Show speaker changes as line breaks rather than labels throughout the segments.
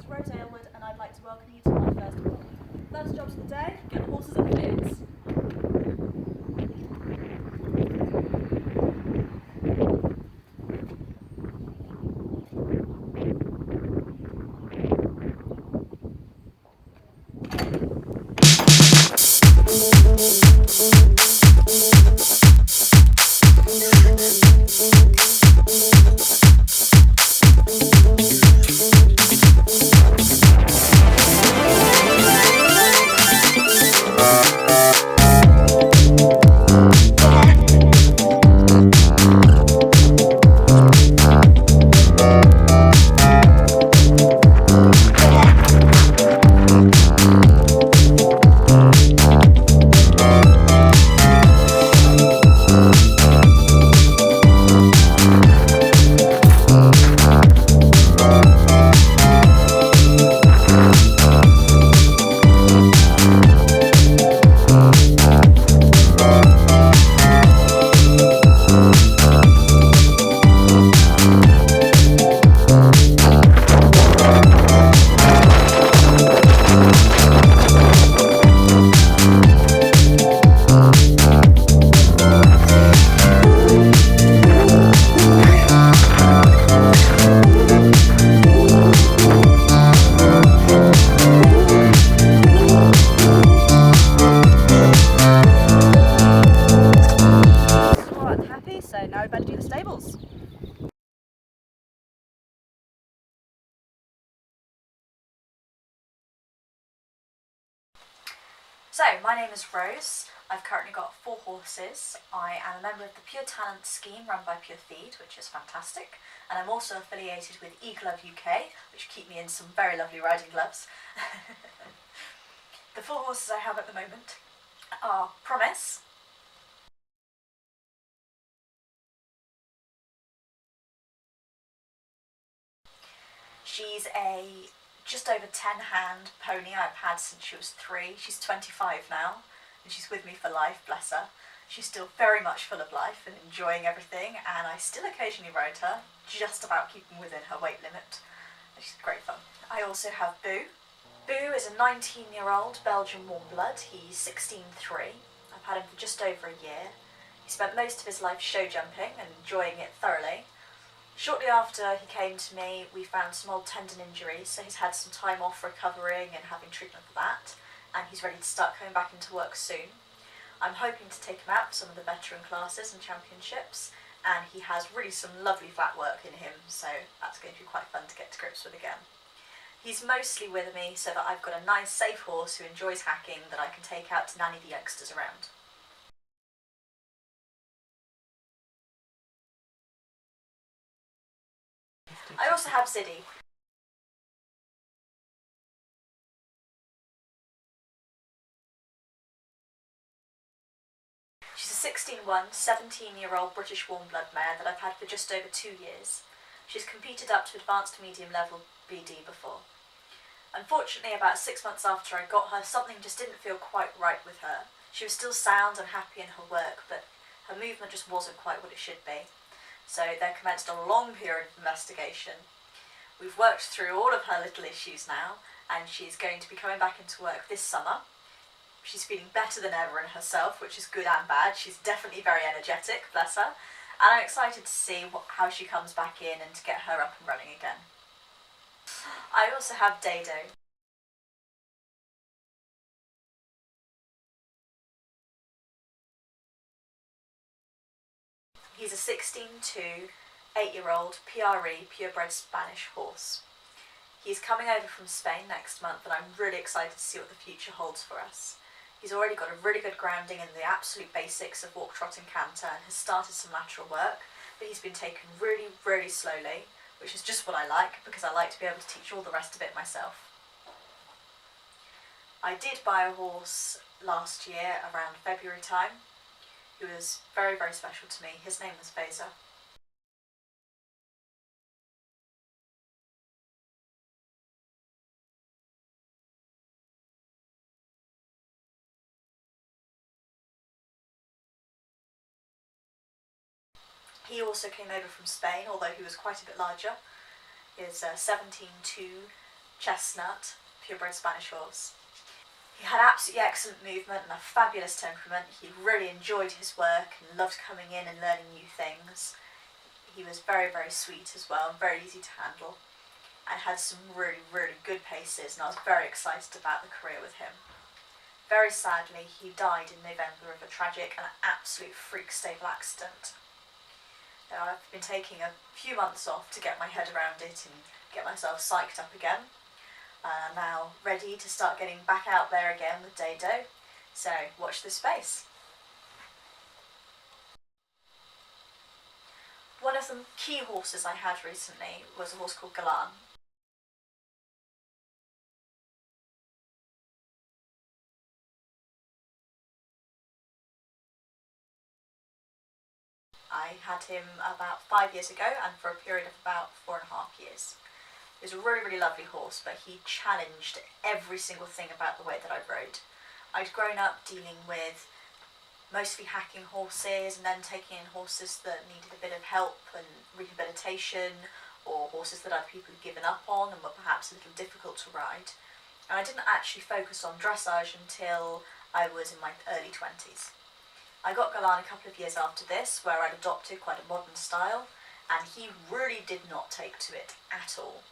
name's Rose Aylward and I'd like to welcome you to my first vlog. First jobs of the day, get the horses in the fields. So now we better do the stables. So, my name is Rose. I've currently got 4 horses. I am a member of the Pure Talent scheme run by Pure Feed, which is fantastic. And I'm also affiliated with eGlove UK, which keep me in some very lovely riding gloves. The 4 horses I have at the moment are Promise, she's a just over 10 hand pony I've had since she was 3. She's 25 now and she's with me for life, bless her. She's still very much full of life and enjoying everything, and I still occasionally ride her, just about keeping within her weight limit. She's great fun. I also have Boo. Boo is a 19-year-old Belgian warm blood. He's 16'3". I've had him for just over a year. He spent most of his life show jumping and enjoying it thoroughly. Shortly after he came to me, we found some old tendon injuries, so he's had some time off recovering and having treatment for that, and he's ready to start coming back into work soon. I'm hoping to take him out for some of the veteran classes and championships, and he has really some lovely flat work in him, so that's going to be quite fun to get to grips with again. He's mostly with me so that I've got a nice safe horse who enjoys hacking that I can take out to nanny the youngsters around. I also have Ziddy. She's a 16-1, 17-year-old British warm blood mare that I've had for just over 2 years. She's competed up to advanced medium level BD before. Unfortunately, about 6 months after I got her, something just didn't feel quite right with her. She was still sound and happy in her work, but her movement just wasn't quite what it should be. So there commenced a long period of investigation. We've worked through all of her little issues now, and she's going to be coming back into work this summer. She's feeling better than ever in herself, which is good and bad. She's definitely very energetic, bless her. And I'm excited to see how she comes back in and to get her up and running again. I also have Dado. He's a 16'2", 8-year-old PRE, purebred Spanish horse. He's coming over from Spain next month, and I'm really excited to see what the future holds for us. He's already got a really good grounding in the absolute basics of walk, trot and canter, and has started some lateral work, but he's been taken really, really slowly, which is just what I like, because I like to be able to teach all the rest of it myself. I did buy a horse last year around February time, who was very, very special to me. His name was Fazer. He also came over from Spain, although he was quite a bit larger. He is 17'2", Chestnut, purebred Spanish horse. He had absolutely excellent movement and a fabulous temperament. He really enjoyed his work and loved coming in and learning new things. He was very, very sweet as well and very easy to handle, and had some really, really good paces, and I was very excited about the career with him. Very sadly, he died in November of a tragic and absolute freak stable accident. Now, I've been taking a few months off to get my head around it and get myself psyched up again. I'm now ready to start getting back out there again with Dado, so watch this space. One of the key horses I had recently was a horse called Galan. I had him about 5 years ago, and for a period of about 4.5 years. He was a really, really lovely horse, but he challenged every single thing about the way that I rode. I'd grown up dealing with mostly hacking horses and then taking in horses that needed a bit of help and rehabilitation, or horses that other people had given up on and were perhaps a little difficult to ride. And I didn't actually focus on dressage until I was in my early 20s. I got Galan a couple of years after this, where I'd adopted quite a modern style, and he really did not take to it at all.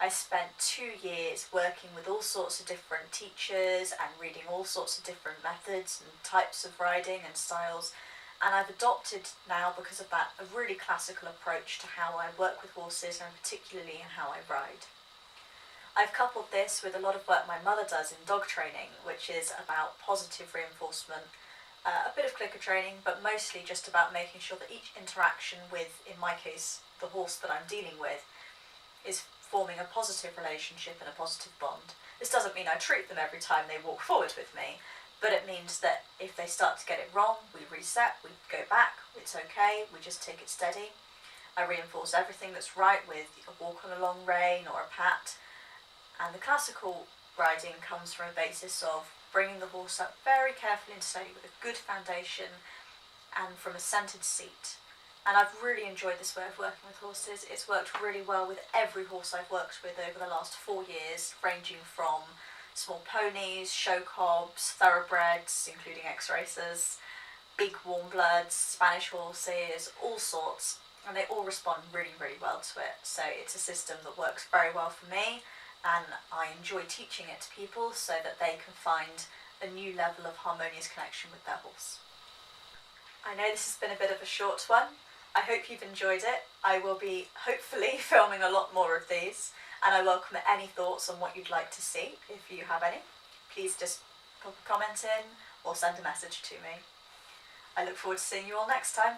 I spent 2 years working with all sorts of different teachers and reading all sorts of different methods and types of riding and styles, and I've adopted now, because of that, a really classical approach to how I work with horses and particularly in how I ride. I've coupled this with a lot of work my mother does in dog training, which is about positive reinforcement, a bit of clicker training, but mostly just about making sure that each interaction with, in my case, the horse that I'm dealing with, is forming a positive relationship and a positive bond. This doesn't mean I treat them every time they walk forward with me, but it means that if they start to get it wrong, we reset, we go back, it's okay, we just take it steady. I reinforce everything that's right with a walk on a long rein or a pat, and the classical riding comes from a basis of bringing the horse up very carefully and slowly with a good foundation and from a centered seat. And I've really enjoyed this way of working with horses. It's worked really well with every horse I've worked with over the last 4 years, ranging from small ponies, show cobs, thoroughbreds, including ex-racers, big warm bloods, Spanish horses, all sorts, and they all respond really, really well to it. So it's a system that works very well for me, and I enjoy teaching it to people so that they can find a new level of harmonious connection with their horse. I know this has been a bit of a short one. I hope you've enjoyed it. I will be hopefully filming a lot more of these, and I welcome any thoughts on what you'd like to see. If you have any, please just pop a comment in or send a message to me. I look forward to seeing you all next time.